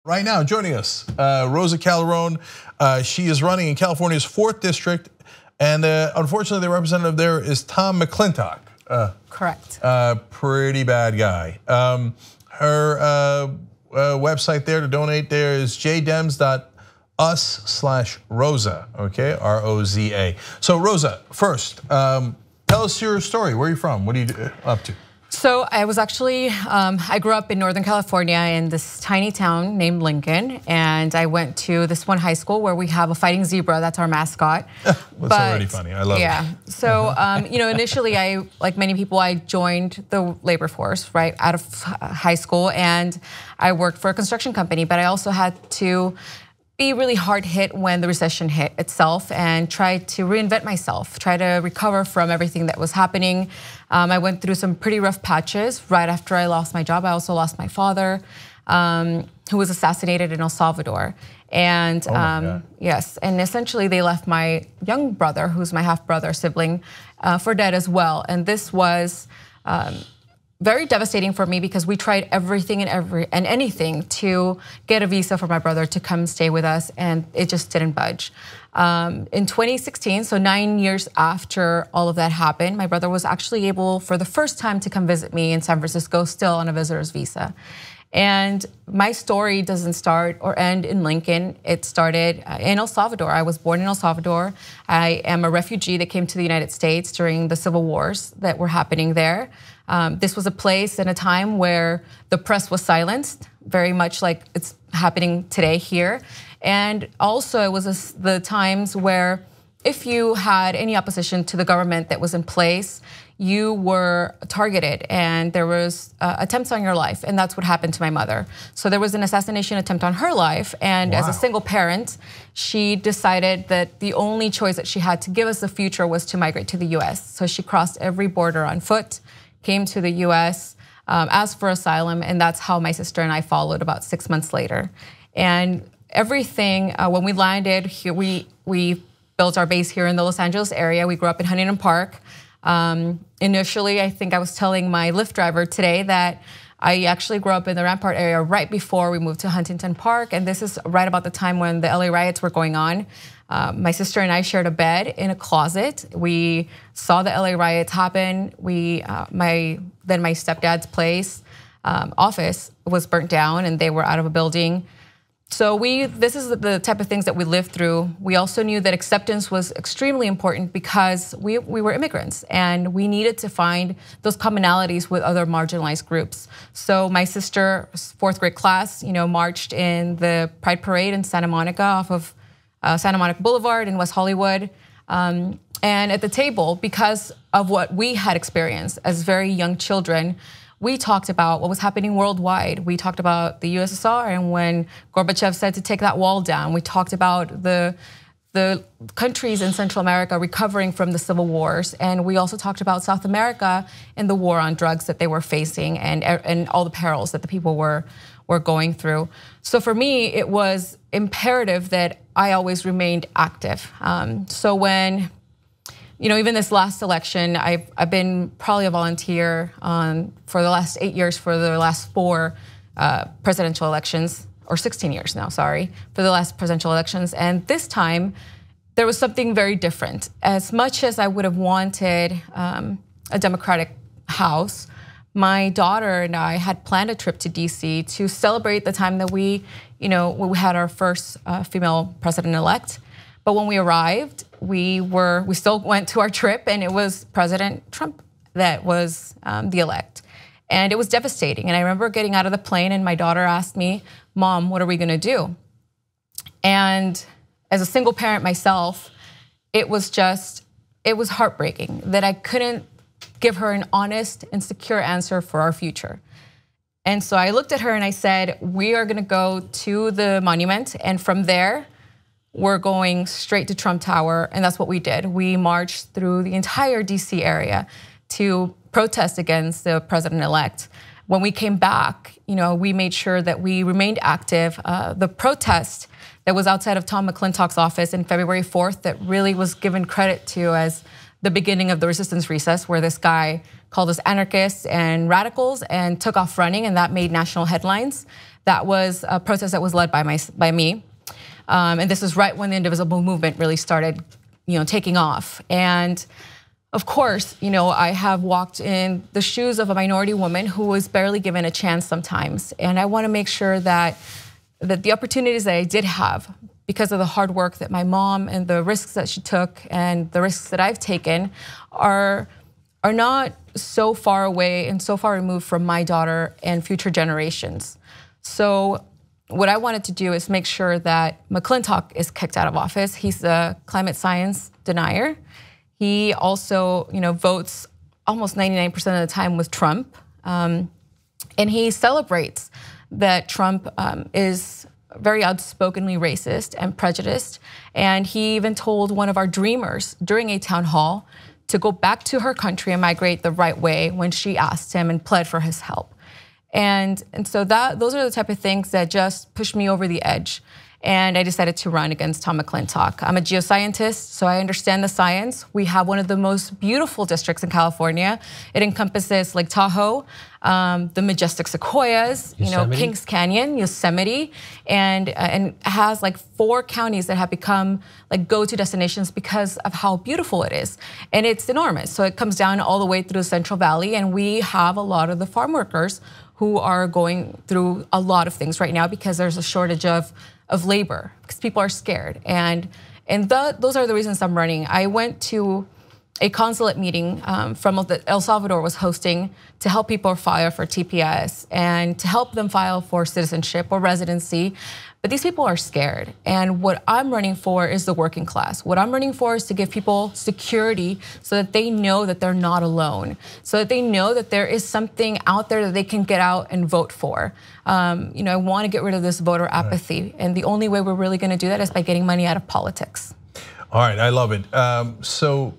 Right now, joining us, Roza Calderon. She is running in California's 4th district, and unfortunately, the representative there is Tom McClintock. Correct. Pretty bad guy. Her website there to donate there is jdems.us/Roza. Okay, R-O-Z-A. So Roza, first, tell us your story. Where are you from? What are you up to? So I was actually, I grew up in Northern California in this tiny town named Lincoln, and I went to this one high school where we have a fighting zebra. That's our mascot. That's already funny. I love it. Yeah. So initially, like many people, I joined the labor force right out of high school, and I worked for a construction company. But I also had to be really hard hit when the recession hit itself, and try to reinvent myself, try to recover from everything that was happening. I went through some pretty rough patches right after I lost my job. I also lost my father, who was assassinated in El Salvador. And yes, and essentially they left my young brother, who's my half-brother sibling, for dead as well. And this was very devastating for me because we tried everything and anything to get a visa for my brother to come stay with us, and it just didn't budge. In 2016, so 9 years after all of that happened, my brother was actually able for the first time to come visit me in San Francisco, still on a visitor's visa. And my story doesn't start or end in Lincoln. It started in El Salvador. I was born in El Salvador. I am a refugee that came to the United States during the civil wars that were happening there. This was a place and a time where the press was silenced, very much like it's happening today here. And also it was the times where if you had any opposition to the government that was in place, you were targeted and there was attempts on your life, and that's what happened to my mother. So there was an assassination attempt on her life, and as a single parent, she decided that the only choice that she had to give us a future was to migrate to the US. So she crossed every border on foot, came to the US, asked for asylum, and that's how my sister and I followed about 6 months later. And everything, when we landed here, we built our base here in the Los Angeles area. We grew up in Huntington Park. Initially, I think I was telling my Lyft driver today that I actually grew up in the Rampart area right before we moved to Huntington Park, and this is right about the time when the LA riots were going on. My sister and I shared a bed in a closet. We saw the LA riots happen. Then my stepdad's place, office was burnt down, and they were out of a building. So this is the type of things that we lived through. We also knew that acceptance was extremely important because we were immigrants and we needed to find those commonalities with other marginalized groups. So my sister's 4th grade class, marched in the Pride Parade in Santa Monica off of Santa Monica Boulevard in West Hollywood. And at the table, because of what we had experienced as very young children, we talked about what was happening worldwide. We talked about the USSR and when Gorbachev said to take that wall down. We talked about the countries in Central America recovering from the civil wars. And we also talked about South America and the war on drugs that they were facing and all the perils that the people were going through. So for me, it was imperative that I always remained active. So when, even this last election, I've been probably a volunteer for the last 8 years for the last 4 presidential elections, or 16 years now, sorry, for the last presidential elections. And this time, there was something very different. As much as I would have wanted a Democratic House, my daughter and I had planned a trip to DC to celebrate the time that we had our first female president-elect. But when we arrived, we still went to our trip, and it was President Trump that was the elect. And it was devastating. And I remember getting out of the plane and my daughter asked me, "Mom, what are we gonna do?" And as a single parent myself, it was heartbreaking that I couldn't give her an honest and secure answer for our future. And so I looked at her and I said, "We are gonna go to the monument, and from there, we're going straight to Trump Tower," and that's what we did. We marched through the entire DC area to protest against the president-elect. When we came back, we made sure that we remained active. The protest that was outside of Tom McClintock's office in February 4th that really was given credit to as the beginning of the resistance recess, where this guy called us anarchists and radicals and took off running, and that made national headlines. That was a protest that was led by me. And this is right when the Indivisible movement really started, taking off. And of course, I have walked in the shoes of a minority woman who was barely given a chance sometimes. And I want to make sure that the opportunities that I did have, because of the hard work that my mom and the risks that she took and the risks that I've taken, are not so far away and so far removed from my daughter and future generations. So what I wanted to do is make sure that McClintock is kicked out of office. He's a climate science denier. He also, votes almost 99% of the time with Trump. And he celebrates that Trump is very outspokenly racist and prejudiced. And he even told one of our dreamers during a town hall to go back to her country and migrate the right way when she asked him and pled for his help. And so those are the type of things that just pushed me over the edge. And I decided to run against Tom McClintock. I'm a geoscientist, so I understand the science. We have one of the most beautiful districts in California. It encompasses Lake Tahoe, the majestic sequoias, Kings Canyon, Yosemite, and has like 4 counties that have become like go-to destinations because of how beautiful it is. And it's enormous. So it comes down all the way through the Central Valley, and we have a lot of the farm workers who are going through a lot of things right now because there's a shortage of labor, because people are scared. And those are the reasons I'm running. I went to a consulate meeting from El Salvador was hosting to help people file for TPS and to help them file for citizenship or residency. But these people are scared. And what I'm running for is the working class. What I'm running for is to give people security so that they know that they're not alone, so that they know that there is something out there that they can get out and vote for. I want to get rid of this voter apathy. Right. And the only way we're really going to do that is by getting money out of politics. All right, I love it. So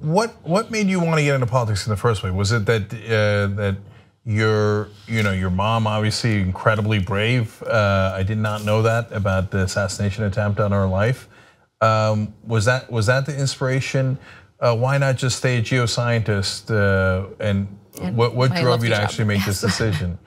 what made you want to get into politics in the first place? Was it that your mom, obviously incredibly brave. I did not know that about the assassination attempt on her life. Was that the inspiration? Why not just stay a geoscientist? And what drove you to actually make this decision?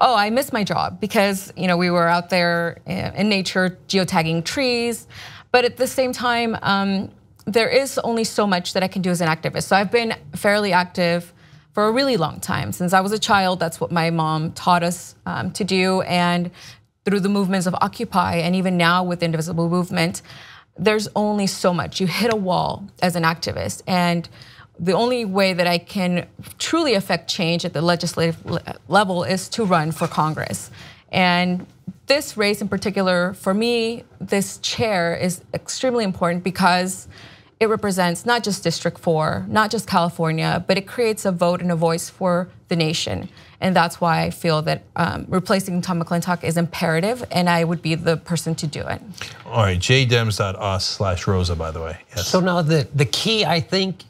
Oh, I miss my job because we were out there in nature geotagging trees, but at the same time, there is only so much that I can do as an activist. So I've been fairly active for a really long time. Since I was a child, that's what my mom taught us to do. And through the movements of Occupy, and even now with the Indivisible movement, there's only so much. You hit a wall as an activist. And the only way that I can truly affect change at the legislative level is to run for Congress. And this race in particular, for me, this chair is extremely important because it represents not just District 4, not just California, but it creates a vote and a voice for the nation. And that's why I feel that replacing Tom McClintock is imperative, and I would be the person to do it. All right, jdems.us/Roza, by the way. Yes. So now the key, I think,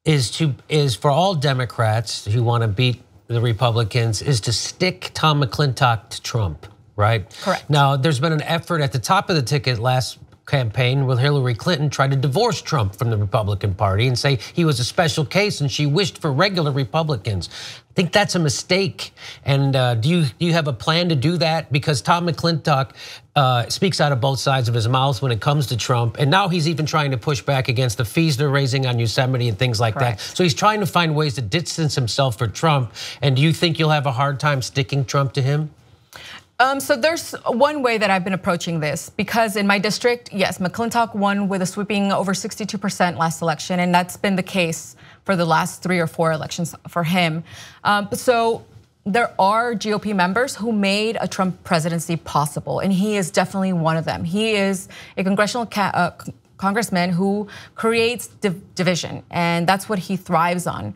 is for all Democrats who want to beat the Republicans is to stick Tom McClintock to Trump, right? Correct. Now, there's been an effort at the top of the ticket last campaign where Hillary Clinton tried to divorce Trump from the Republican Party and say he was a special case and she wished for regular Republicans. I think that's a mistake. And do you have a plan to do that? Because Tom McClintock speaks out of both sides of his mouth when it comes to Trump. And now he's even trying to push back against the fees they're raising on Yosemite and things like that. So he's trying to find ways to distance himself from Trump. And do you think you'll have a hard time sticking Trump to him? So there's one way that I've been approaching this, because in my district, yes, McClintock won with a sweeping over 62% last election, and that's been the case for the last 3 or 4 elections for him. So there are GOP members who made a Trump presidency possible, and he is definitely one of them. He is a congressional congressman who creates division, and that's what he thrives on.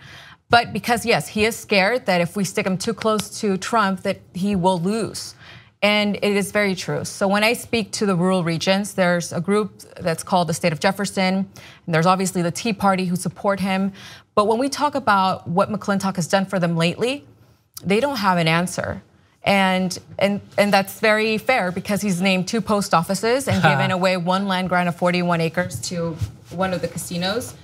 But because, yes, he is scared that if we stick him too close to Trump, that he will lose. And it is very true. So when I speak to the rural regions, there's a group that's called the State of Jefferson. And there's obviously the Tea Party who support him. But when we talk about what McClintock has done for them lately, they don't have an answer. And that's very fair because he's named 2 post offices and given away 1 land grant of 41 acres to one of the casinos.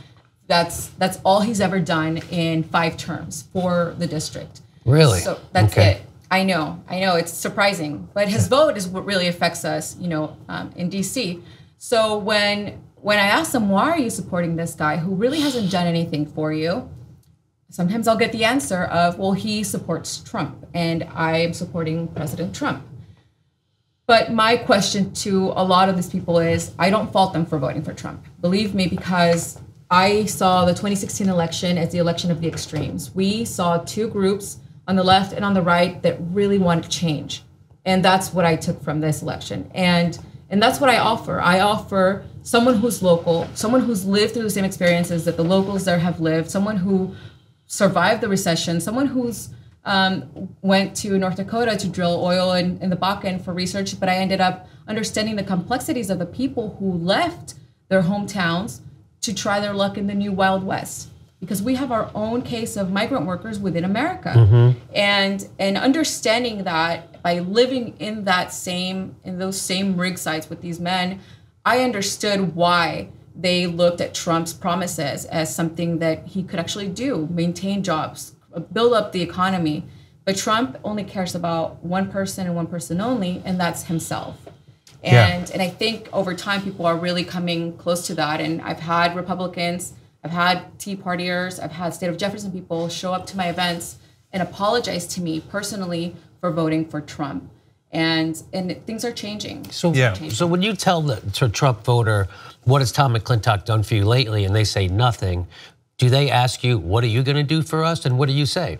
That's all he's ever done in 5 terms for the district. Really? So that's it. I know, it's surprising, but his vote is what really affects us, in DC. So when I ask them, why are you supporting this guy who really hasn't done anything for you? Sometimes I'll get the answer of, well, he supports Trump and I am supporting President Trump. But my question to a lot of these people is, I don't fault them for voting for Trump. Believe me, because I saw the 2016 election as the election of the extremes. We saw two groups on the left and on the right that really wanted change. And that's what I took from this election. And that's what I offer. I offer someone who's local, someone who's lived through the same experiences that the locals there have lived, someone who survived the recession, someone who's went to North Dakota to drill oil in the Bakken for research, but I ended up understanding the complexities of the people who left their hometowns to try their luck in the new Wild West. Because we have our own case of migrant workers within America. And understanding that by living in those same rig sites with these men, I understood why they looked at Trump's promises as something that he could actually do, maintain jobs, build up the economy. But Trump only cares about one person and one person only, and that's himself. And I think over time, people are really coming close to that. And I've had Republicans, I've had Tea Partiers, I've had State of Jefferson people show up to my events and apologize to me personally for voting for Trump. And things are changing. So when you tell the Trump voter, what has Tom McClintock done for you lately, and they say nothing, do they ask you, what are you going to do for us? And what do you say?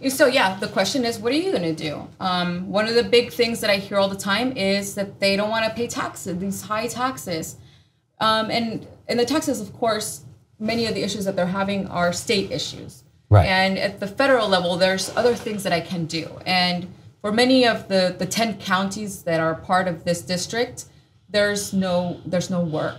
So the question is, what are you going to do? One of the big things that I hear all the time is that they don't want to pay taxes, these high taxes. And the taxes, of course, many of the issues that they're having are state issues. Right. And at the federal level, there's other things that I can do. And for many of the 10 counties that are part of this district, there's no work.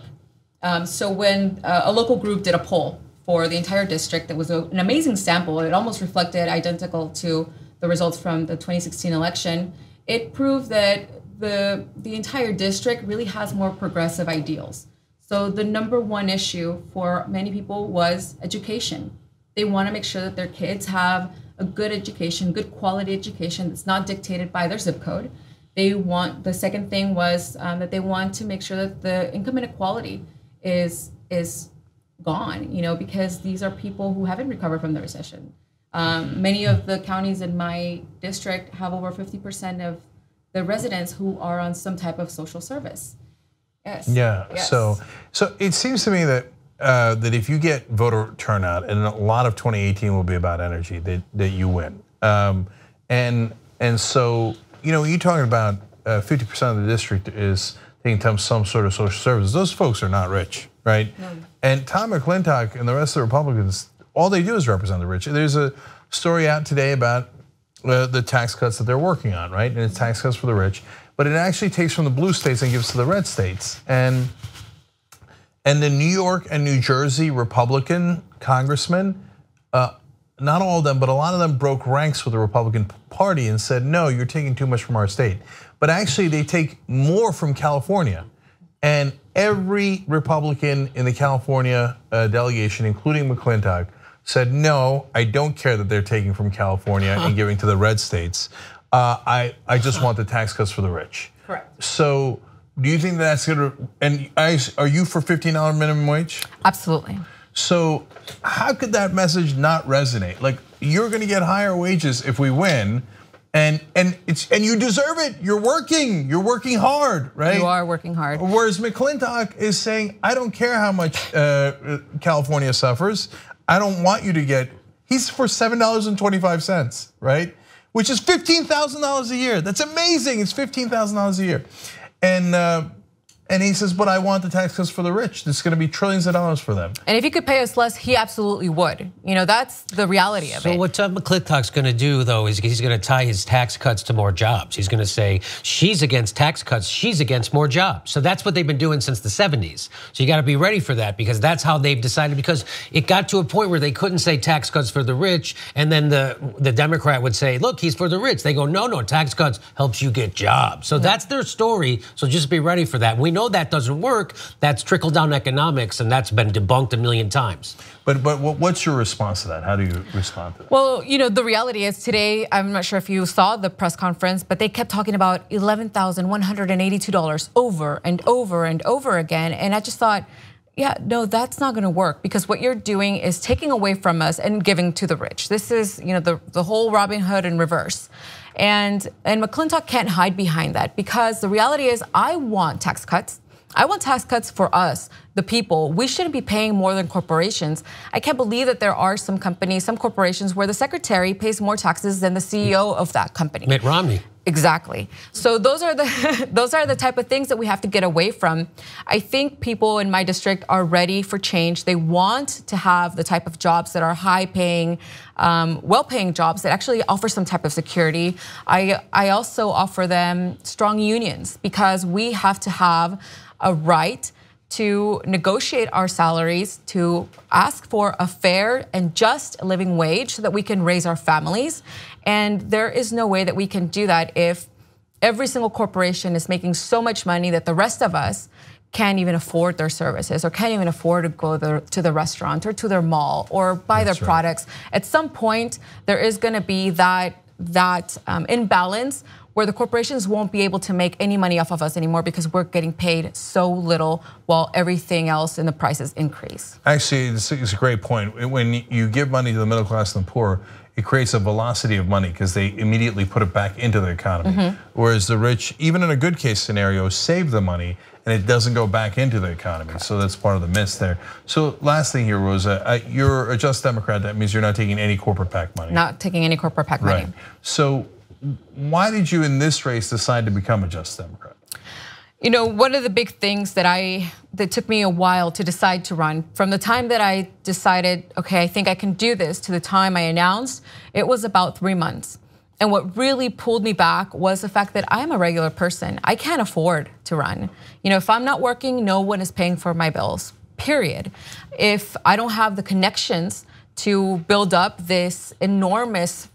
So when a local group did a poll for the entire district, that was an amazing sample. It almost reflected identical to the results from the 2016 election. It proved that the entire district really has more progressive ideals. So the number one issue for many people was education. They want to make sure that their kids have a good education, good quality education that's not dictated by their zip code. The second thing was that they want to make sure that the income inequality is gone, because these are people who haven't recovered from the recession. Many of the counties in my district have over 50% of the residents who are on some type of social service. Yes. Yeah. Yes. So it seems to me that that if you get voter turnout, and a lot of 2018 will be about energy, that you win. And so you're talking about 50% of the district is taking some sort of social services. Those folks are not rich, right? No. And Tom McClintock and the rest of the Republicans, all they do is represent the rich. There's a story out today about the tax cuts that they're working on, right? And it's tax cuts for the rich. But it actually takes from the blue states and gives to the red states. And the New York and New Jersey Republican congressmen, not all of them, but a lot of them broke ranks with the Republican Party and said, no, you're taking too much from our state. But actually they take more from California. And every Republican in the California delegation, including McClintock, said, no, I don't care that they're taking from California and giving to the red states. I just want the tax cuts for the rich. Correct. So do you think that's gonna, and are you for $15 minimum wage? Absolutely. So how could that message not resonate? Like, you're gonna get higher wages if we win, and you deserve it. You're working hard, right? You are working hard. Whereas McClintock is saying, I don't care how much California suffers. I don't want you to get, he's for $7.25, right? Which is $15,000 a year. That's amazing, it's $15,000 a year. And he says, but I want the tax cuts for the rich. It's gonna be trillions of dollars for them. And if he could pay us less, he absolutely would. That's the reality of it. So what Tom McClintock's gonna do, though, is he's gonna tie his tax cuts to more jobs. He's gonna say, she's against tax cuts, she's against more jobs. So that's what they've been doing since the 70s. So you gotta be ready for that, because that's how they've decided, because it got to a point where they couldn't say tax cuts for the rich, and then the Democrat would say, look, he's for the rich. They go, no, tax cuts helps you get jobs. So that's their story, so just be ready for that. We know that doesn't work. That's trickle-down economics, and that's been debunked a million times. But what's your response to that? How do you respond to that? Well, the reality is today, I'm not sure if you saw the press conference, but they kept talking about $11,182 over and over and over again. And I just thought, yeah, no, that's not gonna work, because what you're doing is taking away from us and giving to the rich. This is the whole Robin Hood in reverse. And McClintock can't hide behind that, because the reality is I want tax cuts. I want tax cuts for us, the people. We shouldn't be paying more than corporations. I can't believe that there are some companies, some corporations where the secretary pays more taxes than the CEO of that company. Mitt Romney. Exactly. So those are the type of things that we have to get away from. I think people in my district are ready for change. They want to have the type of jobs that are high-paying, well-paying jobs that actually offer some type of security. I also offer them strong unions, because we have to have a right to negotiate our salaries, to ask for a fair and just living wage so that we can raise our families. And there is no way that we can do that if every single corporation is making so much money that the rest of us can't even afford their services, or can't even afford to go to the restaurant or to their mall or buy their products. At some point, there is gonna be that imbalance where the corporations won't be able to make any money off of us anymore, because we're getting paid so little while everything else in the prices increase. Actually, it's a great point. When you give money to the middle class and the poor, it creates a velocity of money, because they immediately put it back into the economy. Whereas the rich, even in a good case scenario, save the money and it doesn't go back into the economy. So that's part of the miss there. So last thing here, Roza, you're a Just Democrat. That means you're not taking any corporate PAC money. Not taking any corporate PAC money. Right. So why did you in this race decide to become a Just Democrat? One of the big things that took me a while to decide to run, from the time that I decided, okay, I think I can do this, to the time I announced, it was about 3 months. And what really pulled me back was the fact that I'm a regular person. I can't afford to run. If I'm not working, no one is paying for my bills, period. If I don't have the connections to build up this enormous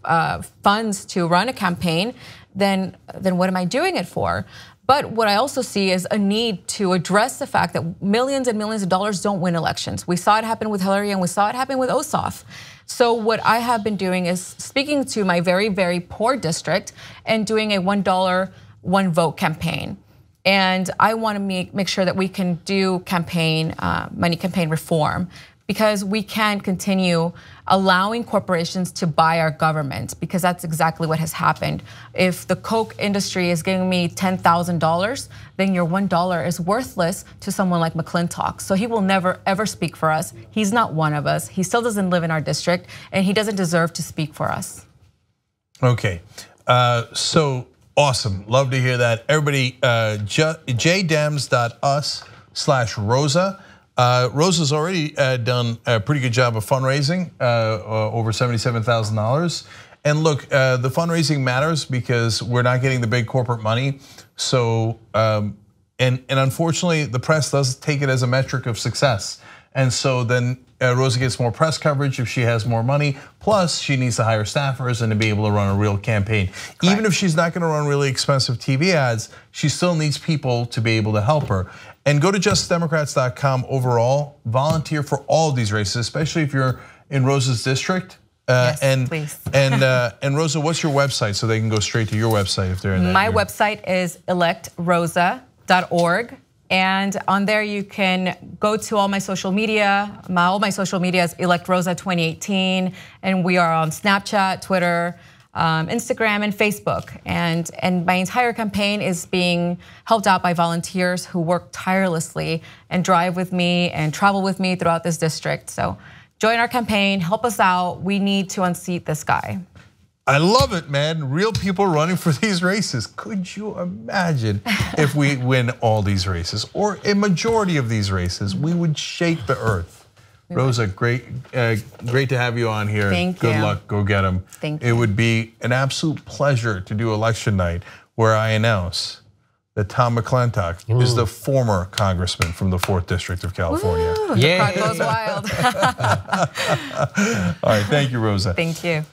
funds to run a campaign, then what am I doing it for? But what I also see is a need to address the fact that millions and millions of dollars don't win elections. We saw it happen with Hillary, and we saw it happen with Ossoff. So what I have been doing is speaking to my very, very poor district and doing a $1, one vote campaign. And I want to make sure that we can do money campaign reform, because we can't continue allowing corporations to buy our government, because that's exactly what has happened. If the Coke industry is giving me $10,000, then your $1 is worthless to someone like McClintock. So he will never ever speak for us. He's not one of us. He still doesn't live in our district, and he doesn't deserve to speak for us. Okay, so awesome, love to hear that. Everybody, jdems.us/Roza. Roza's already done a pretty good job of fundraising, over $77,000. And look, the fundraising matters because we're not getting the big corporate money. So, and unfortunately, the press does take it as a metric of success. And so then Roza gets more press coverage if she has more money. Plus, she needs to hire staffers and to be able to run a real campaign. Correct. Even if she's not going to run really expensive TV ads, she still needs people to be able to help her. And go to justdemocrats.com overall, volunteer for all of these races, especially if you're in Roza's district. Yes, please. And Roza, what's your website so they can go straight to your website if they're in that? My website is electroza.org. And on there you can go to all my social media. All my social media is electroza 2018, and we are on Snapchat, Twitter, Instagram, and Facebook. And my entire campaign is being helped out by volunteers who work tirelessly and drive with me and travel with me throughout this district. So join our campaign, help us out. We need to unseat this guy. I love it, man. Real people running for these races. Could you imagine if we win all these races or a majority of these races? We would shake the earth. Roza, great to have you on here. Thank you. Good luck, go get them. Thank you. It would be an absolute pleasure to do election night where I announce that Tom McClintock is the former congressman from the 4th District of California. Yeah, the crowd goes wild. All right, thank you, Roza. Thank you.